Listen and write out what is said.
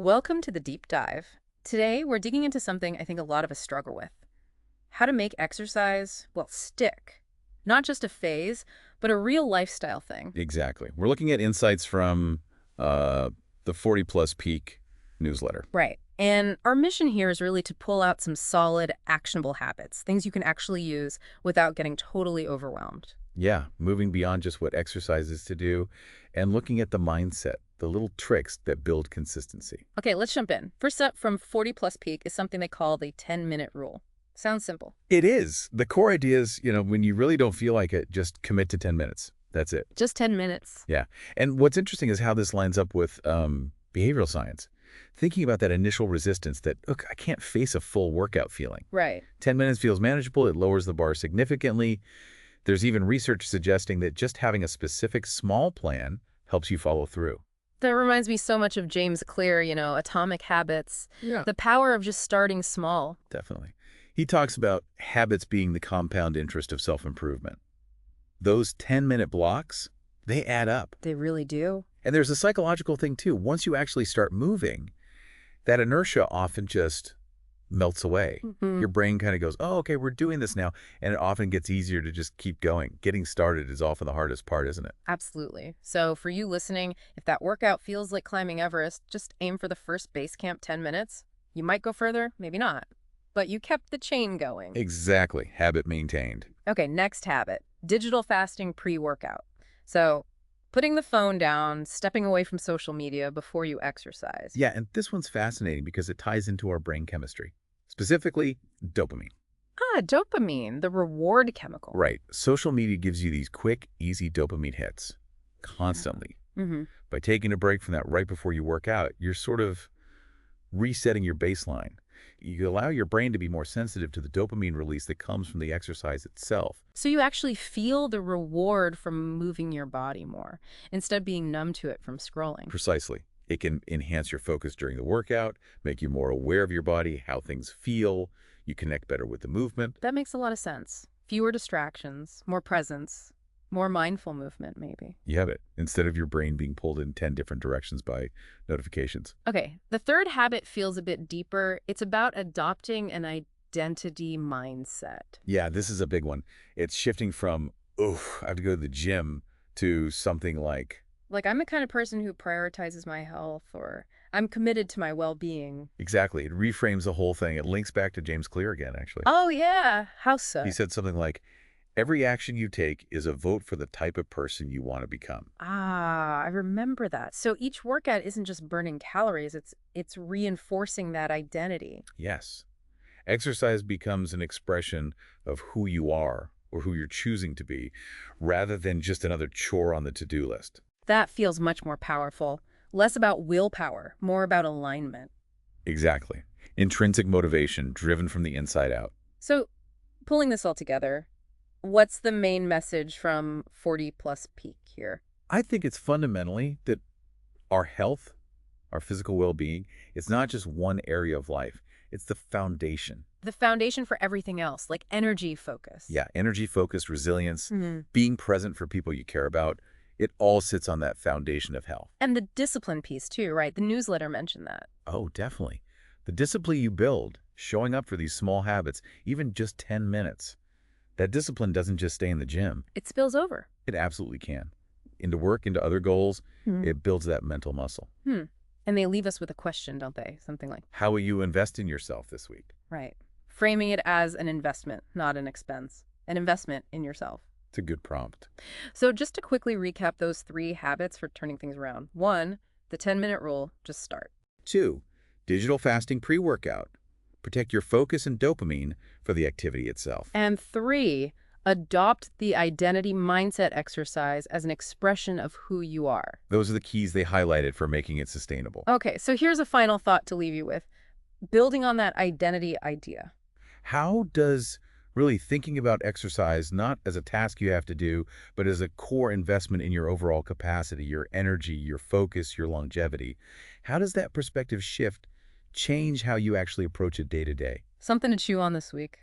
Welcome to the deep dive. Today, we're digging into something I think a lot of us struggle with. How to make exercise, well, stick. Not just a phase, but a real lifestyle thing. Exactly. We're looking at insights from the 40 Plus Peak newsletter. Right. And our mission here is really to pull out some solid, actionable habits, things you can actually use without getting totally overwhelmed. Yeah, moving beyond just what exercise is to do and looking at the mindset, the little tricks that build consistency. Okay, let's jump in. First up from 40 Plus Peak is something they call the 10-minute rule. Sounds simple. It is. The core idea is, when you really don't feel like it, just commit to 10 minutes. That's it. Just 10 minutes. Yeah. And what's interesting is how this lines up with behavioral science. Thinking about that initial resistance that, look, I can't face a full workout feeling. Right. 10 minutes feels manageable. It lowers the bar significantly. There's even research suggesting that just having a specific small plan helps you follow through. That reminds me so much of James Clear, Atomic Habits. Yeah. The power of just starting small. Definitely. He talks about habits being the compound interest of self-improvement. Those 10-minute blocks, they add up. They really do. And there's a psychological thing, too. Once you actually start moving, that inertia often just melts away. Your brain kind of goes, oh, okay, we're doing this now. And it often gets easier to just keep going. Getting started is often the hardest part, isn't it? Absolutely. So for you listening, if that workout feels like climbing Everest, just aim for the first base camp 10 minutes. You might go further, maybe not. But you kept the chain going. Exactly. Habit maintained. Okay, next habit, digital fasting pre-workout. So putting the phone down, stepping away from social media before you exercise. Yeah, and this one's fascinating because it ties into our brain chemistry, specifically dopamine. Dopamine, the reward chemical. Right. Social media gives you these quick, easy dopamine hits constantly. Mm-hmm. By taking a break from that right before you work out, you're sort of resetting your baseline. You allow your brain to be more sensitive to the dopamine release that comes from the exercise itself. So you actually feel the reward from moving your body more, instead of being numb to it from scrolling. Precisely. It can enhance your focus during the workout, make you more aware of your body, how things feel. You connect better with the movement. That makes a lot of sense. Fewer distractions, more presence, more mindful movement, maybe. You have it, instead of your brain being pulled in 10 different directions by notifications. Okay, the third habit feels a bit deeper. It's about adopting an identity mindset. Yeah, this is a big one. It's shifting from, oh, I have to go to the gym to something like, Like, I'm the kind of person who prioritizes my health, or I'm committed to my well-being. exactly. It reframes the whole thing. It links back to James Clear again, actually. Oh, yeah. How so? He said something like, every action you take is a vote for the type of person you want to become. I remember that. So each workout isn't just burning calories, it's reinforcing that identity. Yes. Exercise becomes an expression of who you are or who you're choosing to be, rather than just another chore on the to-do list. That feels much more powerful. Less about willpower, more about alignment. Exactly. Intrinsic motivation driven from the inside out. So, pulling this all together, what's the main message from 40 Plus Peak here? I think it's fundamentally that our health, our physical well-being, it's not just one area of life. It's the foundation. The foundation for everything else, like energy focus. Yeah, energy, focus, resilience, Mhm. being present for people you care about. It all sits on that foundation of health. And the discipline piece too, right? The newsletter mentioned that. Oh, definitely. The discipline you build, showing up for these small habits, even just 10 minutes, that discipline doesn't just stay in the gym. It spills over. It absolutely can. Into work, into other goals, Hmm. it builds that mental muscle. And they leave us with a question, don't they? Something like, How will you invest in yourself this week? right. Framing it as an investment, not an expense. An investment in yourself. It's a good prompt. So just to quickly recap those 3 habits for turning things around. 1, the 10-minute rule, just start. 2, digital fasting pre-workout. Protect your focus and dopamine for the activity itself. And 3, adopt the identity mindset exercise as an expression of who you are. Those are the keys they highlighted for making it sustainable. Okay, so here's a final thought to leave you with. Building on that identity idea. How does really thinking about exercise not as a task you have to do, but as a core investment in your overall capacity, your energy, your focus, your longevity, how does that perspective shift change how you actually approach it day to day? Something to chew on this week.